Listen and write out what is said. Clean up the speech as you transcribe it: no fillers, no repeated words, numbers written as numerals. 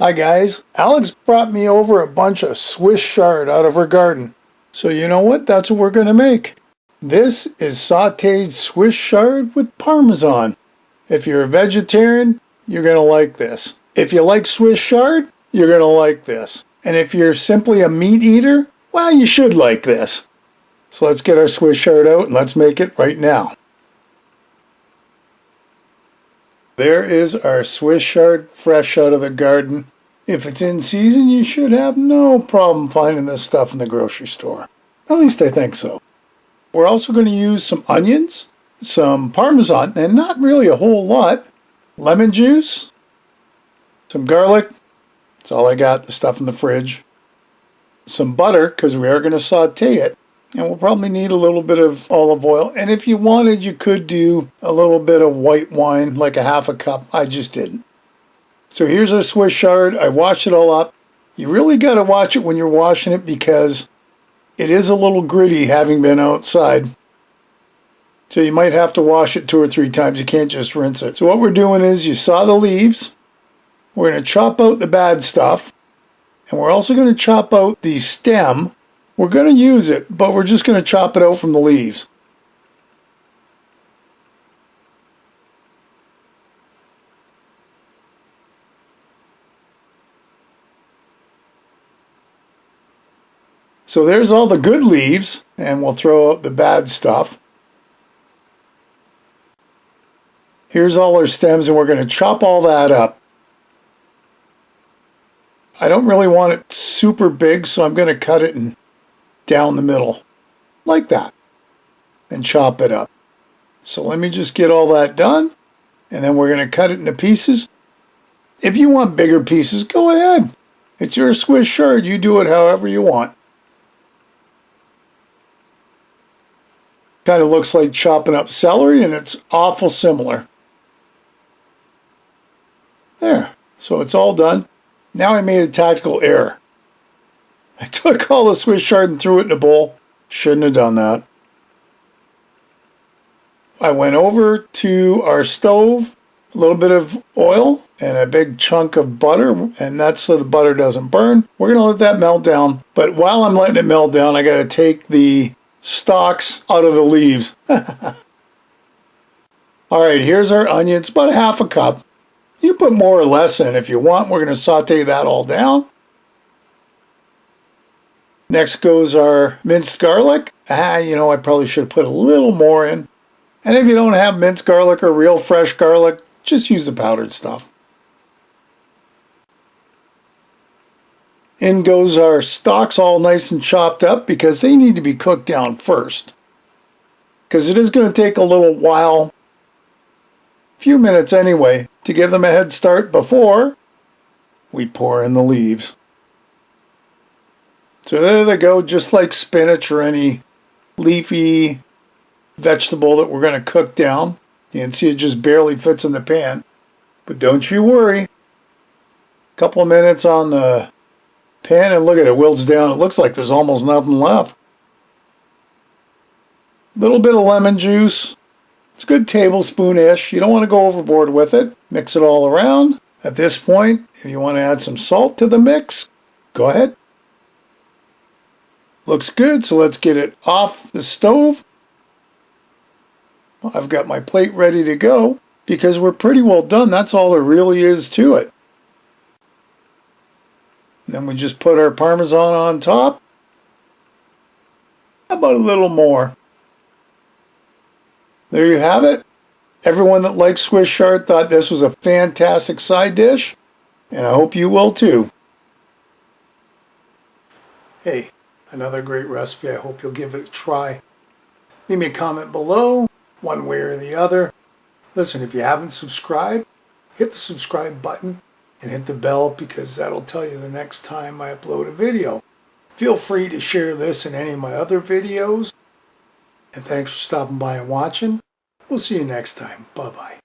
Hi guys, Alex brought me over a bunch of Swiss Chard out of her garden. So you know what? That's what we're going to make. This is sauteed Swiss Chard with Parmesan. If you're a vegetarian, you're going to like this. If you like Swiss Chard, you're going to like this. And if you're simply a meat eater, well, you should like this. So let's get our Swiss Chard out and let's make it right now. There is our Swiss Chard fresh out of the garden. If it's in season, you should have no problem finding this stuff in the grocery store. At least I think so. We're also going to use some onions, some Parmesan, and not really a whole lot, lemon juice, some garlic, that's all I got, the stuff in the fridge, some butter, because we are going to saute it, and we'll probably need a little bit of olive oil, and if you wanted, you could do a little bit of white wine, like a half a cup. I just didn't. So here's our Swiss Chard. I washed it all up. You really got to watch it when you're washing it because it is a little gritty having been outside. So you might have to wash it 2 or 3 times. You can't just rinse it. So what we're doing is you saw the leaves. We're going to chop out the bad stuff. And we're also going to chop out the stem. We're going to use it, but we're just going to chop it out from the leaves. So there's all the good leaves, and we'll throw out the bad stuff. Here's all our stems, and we're going to chop all that up. I don't really want it super big, so I'm going to cut it down the middle, like that, and chop it up. So let me just get all that done, and then we're going to cut it into pieces. If you want bigger pieces, go ahead. It's your Swiss Chard. You do it however you want. Kind of looks like chopping up celery, and it's awful similar. There, so it's all done. Now I made a tactical error. I took all the Swiss Chard and threw it in a bowl. Shouldn't have done that. I went over to our stove, a little bit of oil and a big chunk of butter, and that's so the butter doesn't burn. We're going to let that melt down, but while I'm letting it melt down, I got to take the stalks out of the leaves. Alright, here's our onions, about half a cup. You put more or less in if you want. We're going to saute that all down. Next goes our minced garlic. I probably should have put a little more in. And if you don't have minced garlic or real fresh garlic, just use the powdered stuff. In goes our stalks, all nice and chopped up because they need to be cooked down first. Because it is going to take a little while, a few minutes anyway, to give them a head start before we pour in the leaves. So there they go, just like spinach or any leafy vegetable that we're going to cook down. You can see it just barely fits in the pan. But don't you worry. A couple of minutes on the pan and look at it, wilts down. It looks like there's almost nothing left. A little bit of lemon juice. It's a good tablespoon-ish. You don't want to go overboard with it. Mix it all around. At this point, if you want to add some salt to the mix, go ahead. Looks good, so let's get it off the stove. I've got my plate ready to go because we're pretty well done. That's all there really is to it. Then we just put our Parmesan on top. How about a little more? There you have it. Everyone that likes Swiss Chard thought this was a fantastic side dish, and I hope you will too. Hey, another great recipe. I hope you'll give it a try. Leave me a comment below, one way or the other. Listen, if you haven't subscribed, hit the subscribe button and hit the bell because that'll tell you the next time I upload a video. Feel free to share this in any of my other videos. And thanks for stopping by and watching. We'll see you next time. Bye-bye.